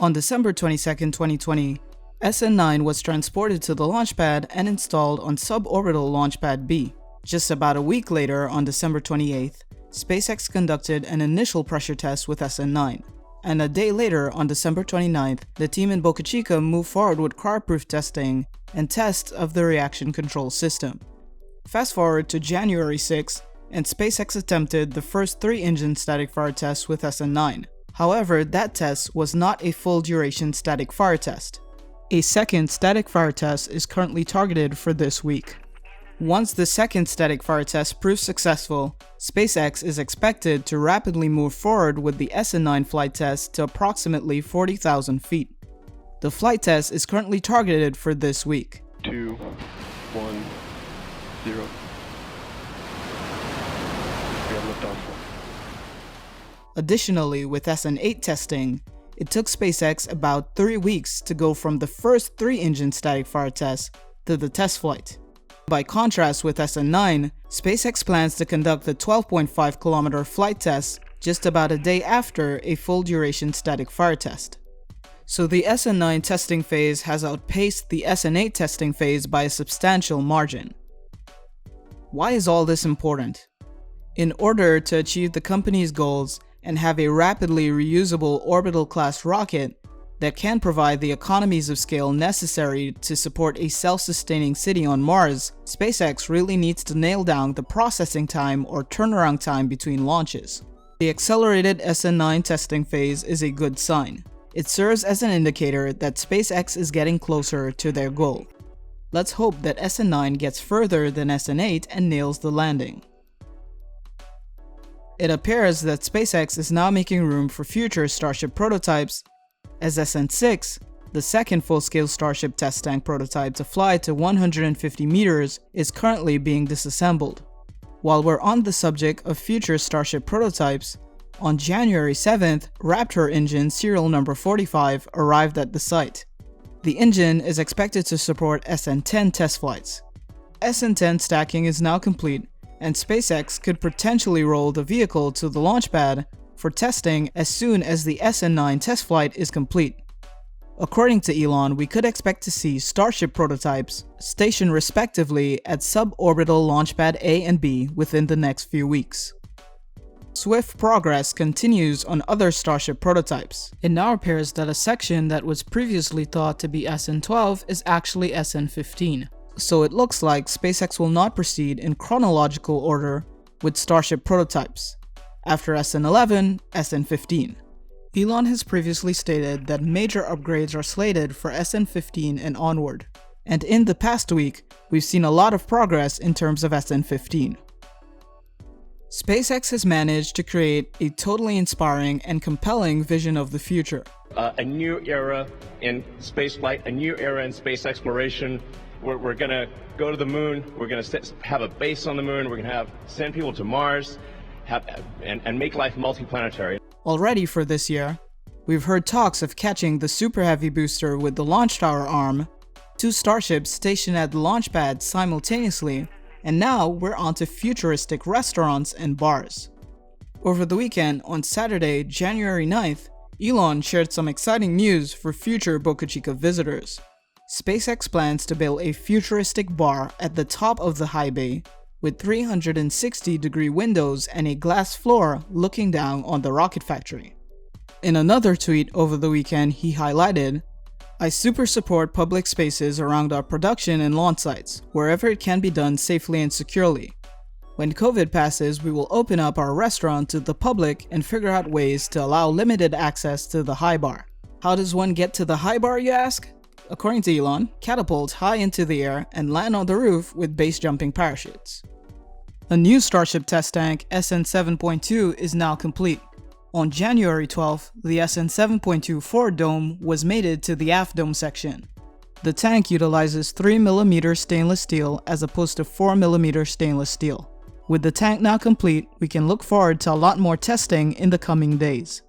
On December 22, 2020, SN9 was transported to the launch pad and installed on suborbital launch pad B. Just about a week later, on December 28th, SpaceX conducted an initial pressure test with SN9. And a day later, on December 29th, the team in Boca Chica moved forward with car-proof testing and tests of the reaction control system. Fast forward to January 6th, and SpaceX attempted the first 3-engine static fire test with SN9. However, that test was not a full-duration static fire test. A second static fire test is currently targeted for this week. Once the second static fire test proves successful, SpaceX is expected to rapidly move forward with the SN9 flight test to approximately 40,000 feet. The flight test is currently targeted for this week. 2, 1, 0. We have liftoff. Additionally, with SN8 testing, it took SpaceX about 3 weeks to go from the first 3-engine static fire test to the test flight. By contrast with SN9, SpaceX plans to conduct the 12.5-kilometer flight test just about a day after a full-duration static fire test. So the SN9 testing phase has outpaced the SN8 testing phase by a substantial margin. Why is all this important? In order to achieve the company's goals and have a rapidly reusable orbital-class rocket that can provide the economies of scale necessary to support a self-sustaining city on Mars, SpaceX really needs to nail down the processing time or turnaround time between launches. The accelerated SN9 testing phase is a good sign. It serves as an indicator that SpaceX is getting closer to their goal. Let's hope that SN9 gets further than SN8 and nails the landing. It appears that SpaceX is now making room for future Starship prototypes, as SN6, the second full-scale Starship test tank prototype to fly to 150 meters, is currently being disassembled. While we're on the subject of future Starship prototypes, on January 7th, Raptor engine serial number 45 arrived at the site. The engine is expected to support SN10 test flights. SN10 stacking is now complete, and SpaceX could potentially roll the vehicle to the launch pad for testing as soon as the SN9 test flight is complete. According to Elon, we could expect to see Starship prototypes stationed respectively at suborbital launch pad A and B within the next few weeks. Swift progress continues on other Starship prototypes. It now appears that a section that was previously thought to be SN12 is actually SN15. So it looks like SpaceX will not proceed in chronological order with Starship prototypes. After SN11, SN15. Elon has previously stated that major upgrades are slated for SN15 and onward. And in the past week, we've seen a lot of progress in terms of SN15. SpaceX has managed to create a totally inspiring and compelling vision of the future. A new era in spaceflight, a new era in space exploration. We're going to go to the moon, we're going to have a base on the moon, we're going to send people to Mars, and make life multiplanetary. Already for this year, we've heard talks of catching the Super Heavy booster with the launch tower arm, 2 Starships stationed at the launch pad simultaneously, and now we're onto futuristic restaurants and bars. Over the weekend, on Saturday, January 9th, Elon shared some exciting news for future Boca Chica visitors. SpaceX plans to build a futuristic bar at the top of the high bay with 360-degree windows and a glass floor looking down on the rocket factory. In another tweet over the weekend, he highlighted, "I super support public spaces around our production and launch sites, wherever it can be done safely and securely. When COVID passes, we will open up our restaurant to the public and figure out ways to allow limited access to the high bar." How does one get to the high bar, you ask? According to Elon, catapult high into the air and land on the roof with base jumping parachutes. A new Starship test tank, SN7.2, is now complete. On January 12th, the SN7.2 forward dome was mated to the aft dome section. The tank utilizes 3mm stainless steel as opposed to 4mm stainless steel. With the tank now complete, we can look forward to a lot more testing in the coming days.